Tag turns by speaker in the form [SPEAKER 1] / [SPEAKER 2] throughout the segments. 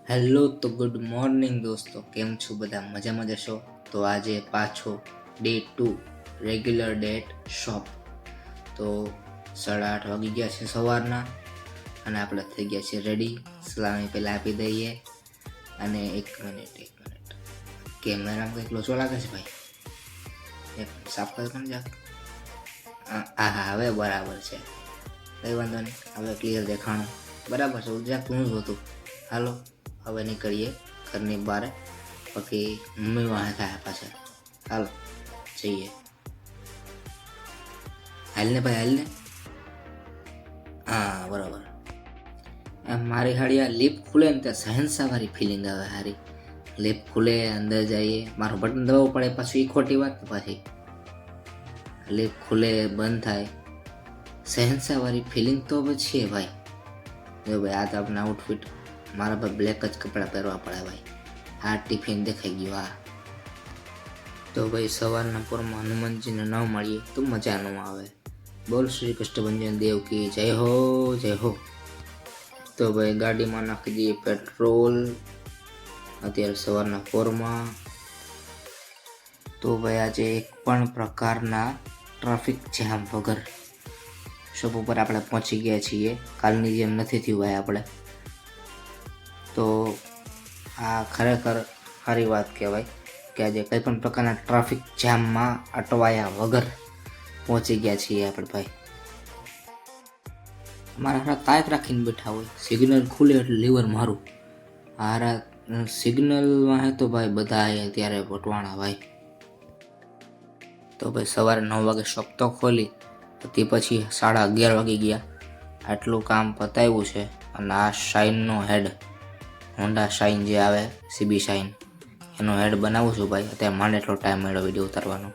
[SPEAKER 1] Hello તો good morning દોસ્તો, કેમ છો બધા? મજામાં જશો? તો આજે પાછો ડે 2 રેગ્યુલર ડેટ શોપ. તો 8:30 વાગી ગયા છે સવારના અને આપણે થઈ ગયા છે રેડી. સલામી પહેલાં આપી દઈએ. અને એક મિનિટ કેમેરામાં કંઈક લોચો લાગે છે ભાઈ, એક સાફ કરી પણ જા. હા હા, હવે બરાબર છે, કંઈ વાંધો નહીં, હવે ક્લિયર દેખાણું બરાબર છે. જ્યાં કું હતું. હાલો હવે નીકળીએ ઘરની બહાર, બાકી મમ્મી વાહે થાય પાછા. હાલો જઈએ. હાલને ભાઈ હાલને. હા બરાબર. એમ મારી હાડી આ લિપ ખુલે ને ત્યાં શહેનશાહ વાળી ફિલિંગ આવે. હારી લિપ ખુલે, અંદર જઈએ, મારું બટન દબાવવું પડે પાછું, એ ખોટી વાત. પાછી લિપ ખુલે બંધ થાય, શહેનશાહ વાળી ફિલિંગ તો હવે છે ભાઈ. જો ભાઈ આ તો આપણે આઉટફિટ, મારા પર બ્લેક જ કપડાં પહેરવા પડે ભાઈ. આ ટિફિન દેખાઈ ગયું. આ તો ભાઈ સવારના પોરમાં હનુમાનજીને ન મળીએ તો મજા ન આવે. બોલ શ્રી કષ્ટભંજન દેવ કી જય હો, જય હો. તો ભાઈ ગાડીમાં નાખી દઈએ પેટ્રોલ અત્યારે સવારના પોરમાં. તો ભાઈ આજે એક પણ પ્રકારના ટ્રાફિક જામ વગર શોપ ઉપર આપણે પહોંચી ગયા છીએ. કાલની જેમ નથી થયું ભાઈ આપણે. તો આ ખરેખર સારી વાત કહેવાય કે આજે કંઈ પણ પ્રકારના ટ્રાફિક જામમાં અટવાયા વગર પહોંચી ગયા છીએ આપણે ભાઈ. મારા હારા તાક રાખીને બેઠા હોય, સિગ્નલ ખુલે એટલે લીવર મારું. હારા સિગ્નલમાં હે તો ભાઈ બધા ત્યારે વટવાણા ભાઈ. તો ભાઈ સવારે 9 વાગે શોપ તો ખોલી, તે પછી 11:30 વાગી ગયા. આટલું કામ પતાવ્યું છે. અને આ શાઇનનો હેડ, હોન્ડા શાઇન જે આવે, સીબી શાઇન, એનો હેડ બનાવું છું ભાઈ. અત્યારે માંડ એટલો ટાઈમ મળ્યો વિડીયો ઉતારવાનો.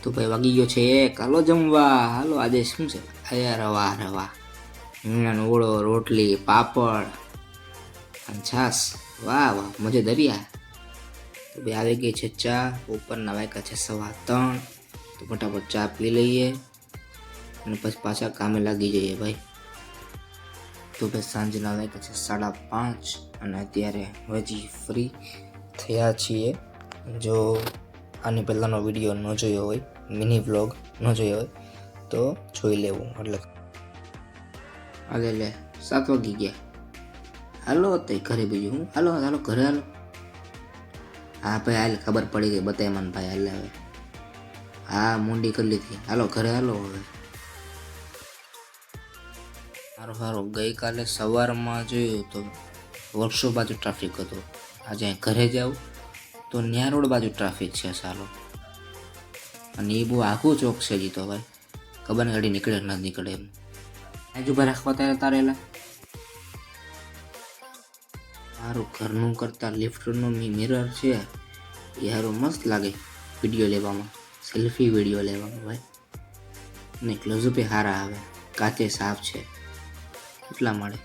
[SPEAKER 1] તો ભાઈ વાગી ગયો છે 1. હાલો જમવા. હાલો આજે શું છે? અયા રવા રીંગણાનો ઓળો, રોટલી, પાપડ અને છાશ. વાહ વાહ, મજે દરિયા. તો ભાઈ આવી ગઈ છે ચા. ઉપરના વાગ્યા છે 3:15. તો ફટાફટ ચા પી લઈએ અને પછી પાછા કામે લાગી જઈએ ભાઈ. તો ભાઈ સાંજના વાગ્યા છે 5:30 અને અત્યારે હજી ફ્રી થયા છીએ. જો આની પહેલાંનો વિડીયો ન જોયો હોય, મિની વ્લોગ ન જોયો હોય તો જોઈ લેવું. એટલે હાલે લે 7 વાગી ગયા. હાલો તે ઘરે બીજું હું. હાલો હાલો ઘરે હાલો. હા ભાઈ હાલ, ખબર પડી ગઈ, બતાય મને ભાઈ. હાલે હવે, હા મુંડી કરી લીધી. હાલો ઘરે હાલો હવે. સારું ગઈકાલે સવારમાં જોયું તો વર્કશોપ બાજુ ટ્રાફિક હતો. આજે ઘરે જાઉં તો ન્યા રોડ બાજુ ટ્રાફિક છે સાલો. અને એ બહુ આખું ચોક છે જીતો ભાઈ. ખબર ને ગાડી નીકળે ન નીકળે એમ. આજ ઉભા રાખવા તારેલા. સારું ઘરનું કરતાં લિફ્ટનું મિરર છે એ સારું મસ્ત લાગે વિડીયો લેવામાં, સેલ્ફી વિડીયો લેવામાં ભાઈ. ને ક્લોઝઅપે સારા આવે, કાચે સાફ છે એટલા મળે.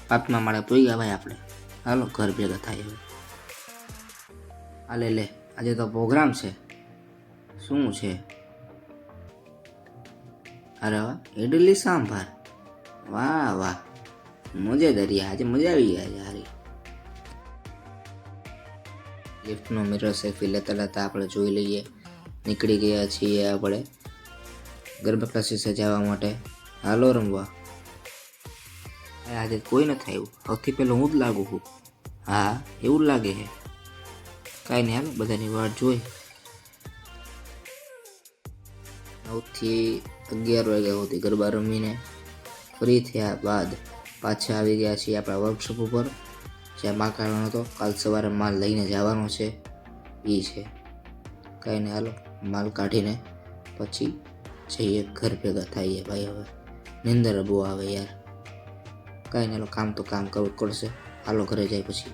[SPEAKER 1] 5મા માળે પોઈ ગયા ભાઈ આપણે. હાલો ઘર ભેગા થાય હવે. હાલે લે, આજે તો પ્રોગ્રામ છે. શું છે? અરે વાહ, ઇડલી સાંભાર. વાહ વાહ, મજે દરિયા. આજે મજા આવી ગયા છે હારી. લિફ્ટનો મિરર સેલ્ફી લેતા લેતા આપણે જોઈ લઈએ. નીકળી ગયા છીએ આપણે ગરબા ક્લાસીસે જવા માટે. હાલો રમવા. આજે કોઈ નથી આવ્યું. સૌથી પહેલો હું જ લાગુ છું. હા એવું લાગે છે. કાંઈ નહીં, હાલો બધાની વાટ જોઈ. 9 થી 11 વાગ્યા સુધી ગરબા રમીને ફ્રી થયા બાદ પાછા આવી ગયા છીએ આપણા વર્કશોપ ઉપર, જ્યાં માલ કાઢવાનો હતો. કાલ સવારે માલ લઈને જવાનો છે એ છે. કાંઈ નહીં, હાલો માલ કાઢીને પછી જઈએ ઘર ભેગા થઈએ ભાઈ. હવે નિંદર બહુ આવે યાર. કાંઈ નહીં, હાલો કામ તો કામ કરવું જ પડશે. હાલો ઘરે જાય પછી.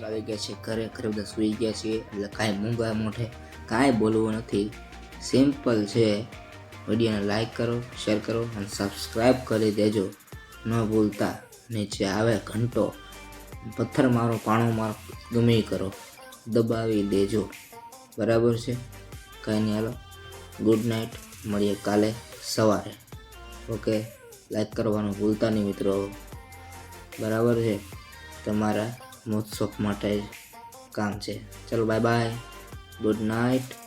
[SPEAKER 1] આવી ગયા છે ઘરે. ઘરે બધા સૂઈ ગયા છીએ એટલે કાંઈ મૂંગા મોઢે કાંઈ બોલવું નથી. સિમ્પલ છે. વિડીયોને લાઈક કરો, શેર કરો અને સબસ્ક્રાઈબ કરી દેજો ન ભૂલતા. નીચે આવે ઘંટો, પથ્થર મારો, પાણું મારો, ગમે કરો, દબાવી દેજો. બરાબર છે? કાંઈ નહીં, હાલો ગુડ નાઇટ. મળીએ કાલે સવારે. ઓકે, લાઈક કરવાનું ભૂલતા નહીં મિત્રો. બરાબર છે, તમારા મોજ શોખ માટે જ કામ છે. ચલો બાય બાય, ગુડ નાઇટ.